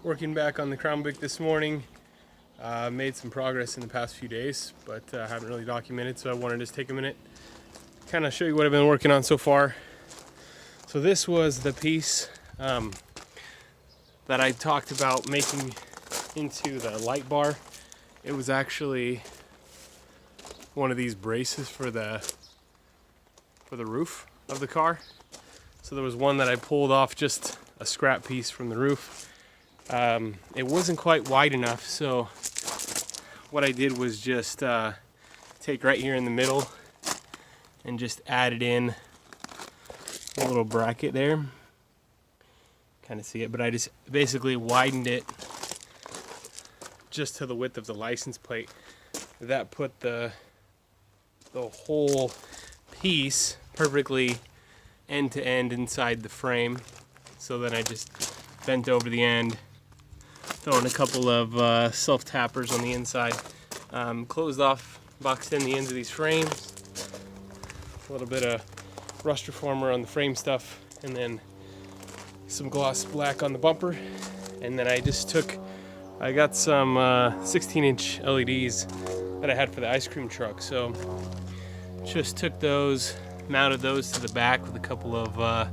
Working back on the Crown Vic this morning. Made some progress in the past few days, but haven't really documented, so I wanted to just take a minute, kind of show you what I've been working on so far. So this was the piece that I talked about making into the light bar. It was actually one of these braces for the roof of the car. So there was one that I pulled off, just a scrap piece from the roof. It wasn't quite wide enough, so what I did was just take right here in the middle and just added in a little bracket there. Kind of see it, but I just basically widened it just to the width of the license plate. That put the whole piece perfectly end to end inside the frame. So then I just bent over the end, throwing a couple of self-tappers on the inside, closed off, boxed in the ends of these frames, a little bit of rust reformer on the frame stuff, and then some gloss black on the bumper. And then I got some 16-inch LEDs that I had for the ice cream truck, so just took those, mounted those to the back with a couple of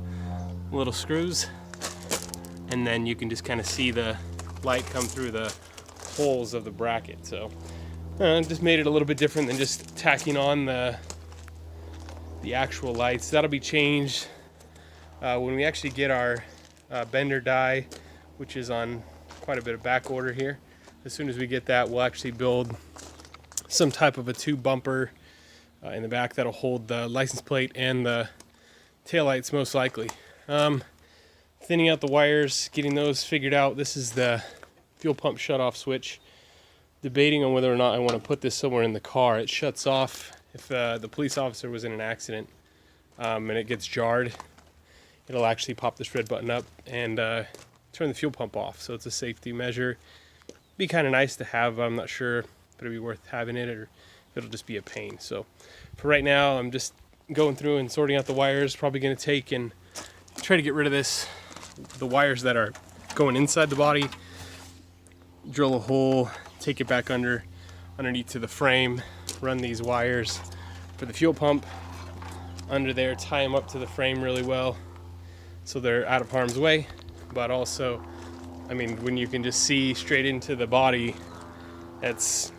little screws, and then you can just kind of see the light come through the holes of the bracket. So just made it a little bit different than just tacking on the actual lights. That'll be changed when we actually get our bender die, which is on quite a bit of back order here. As soon as we get that, we'll actually build some type of a tube bumper in the back that'll hold the license plate and the taillights most likely. Thinning out the wires, getting those figured out. This is the fuel pump shut-off switch. Debating on whether or not I want to put this somewhere in the car. It shuts off if the police officer was in an accident and it gets jarred. It'll actually pop this red button up and turn the fuel pump off. So it's a safety measure. Be kind of nice to have. I'm not sure if it'll be worth having it or if it'll just be a pain. So for right now, I'm just going through and sorting out the wires. Probably going to take and try to get rid of the wires that are going inside the body, drill a hole, take it back underneath to the frame, run these wires for the fuel pump under there, tie them up to the frame really well so they're out of harm's way. But also, I mean, when you can just see straight into the body, it's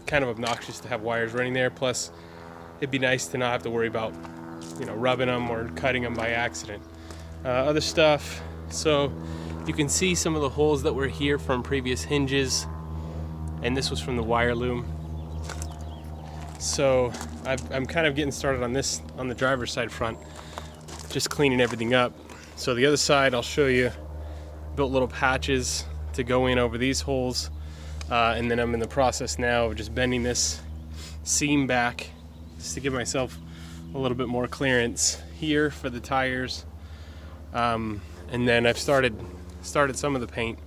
kind of obnoxious to have wires running there. Plus, it'd be nice to not have to worry about, rubbing them or cutting them by accident. Other stuff, so you can see some of the holes that were here from previous hinges, and this was from the wire loom. So I'm kind of getting started on this on the driver's side front, just cleaning everything up. So the other side, I'll show you, built little patches to go in over these holes, and then I'm in the process now of just bending this seam back just to give myself a little bit more clearance here for the tires. And then I've started some of the paint,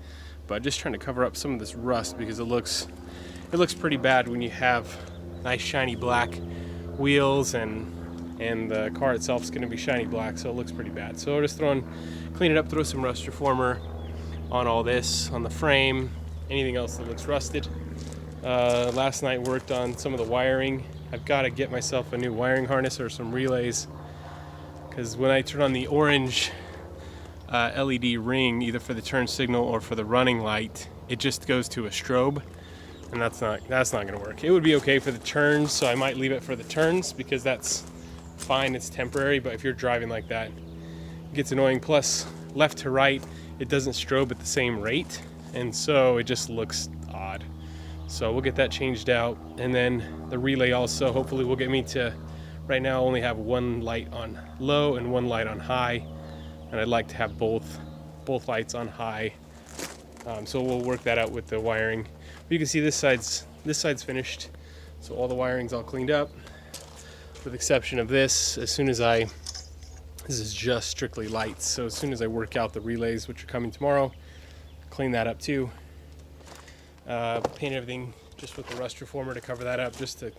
but just trying to cover up some of this rust because it looks pretty bad when you have nice shiny black wheels and the car itself is going to be shiny black, so it looks pretty bad. So I'm just clean it up, throw some rust reformer on all this, on the frame, anything else that looks rusted. Last night worked on some of the wiring. I've got to get myself a new wiring harness or some relays, because when I turn on the orange LED ring, either for the turn signal or for the running light, it just goes to a strobe, and that's not going to work. It would be okay for the turns, so I might leave it for the turns because that's fine, it's temporary. But if you're driving like that, it gets annoying. Plus, left to right, it doesn't strobe at the same rate, and so it just looks odd. So we'll get that changed out, and then the relay also hopefully will get me to, right now I only have one light on low and one light on high, and I'd like to have both lights on high. So we'll work that out with the wiring. But you can see this side's finished, so all the wiring's all cleaned up, with the exception of this. This is just strictly lights, so as soon as I work out the relays, which are coming tomorrow, clean that up too. Paint everything just with the rust reformer to cover that up, just to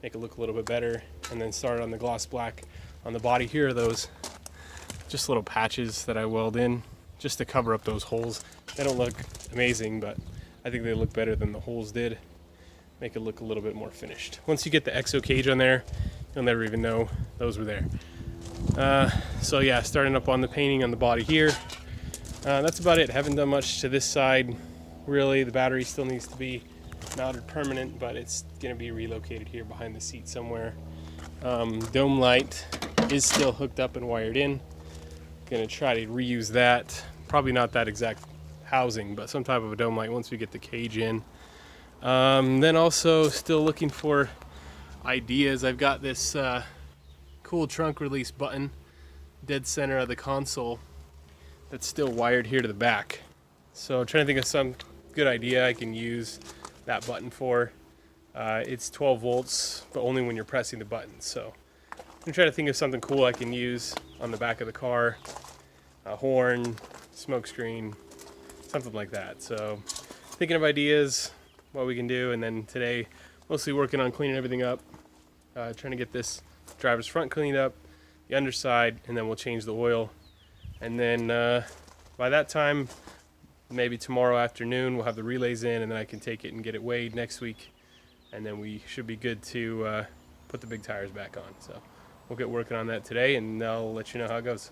make it look a little bit better, and then start on the gloss black on the body. Here are those just little patches that I weld in just to cover up those holes. They don't look amazing, but I think they look better than the holes did. Make it look a little bit more finished. Once you get the exo cage on there, you'll never even know those were there. So yeah, starting up on the painting on the body here. That's about it. Haven't done much to this side really. The battery still needs to be mounted permanent, but it's going to be relocated here behind the seat somewhere. Dome light is still hooked up and wired in. Going to try to reuse that. Probably not that exact housing, but some type of a dome light once we get the cage in. Then also still looking for ideas. I've got this cool trunk release button dead center of the console that's still wired here to the back. So I'm trying to think of some good idea I can use that button for. It's 12 volts, but only when you're pressing the button. So I'm trying to think of something cool I can use on the back of the car. A horn, smoke screen, something like that. So thinking of ideas, what we can do, and then today mostly working on cleaning everything up. Trying to get this driver's front cleaned up, the underside, and then we'll change the oil. And then by that time, maybe tomorrow afternoon, we'll have the relays in, and then I can take it and get it weighed next week. And then we should be good to put the big tires back on. So we'll get working on that today, and I'll let you know how it goes.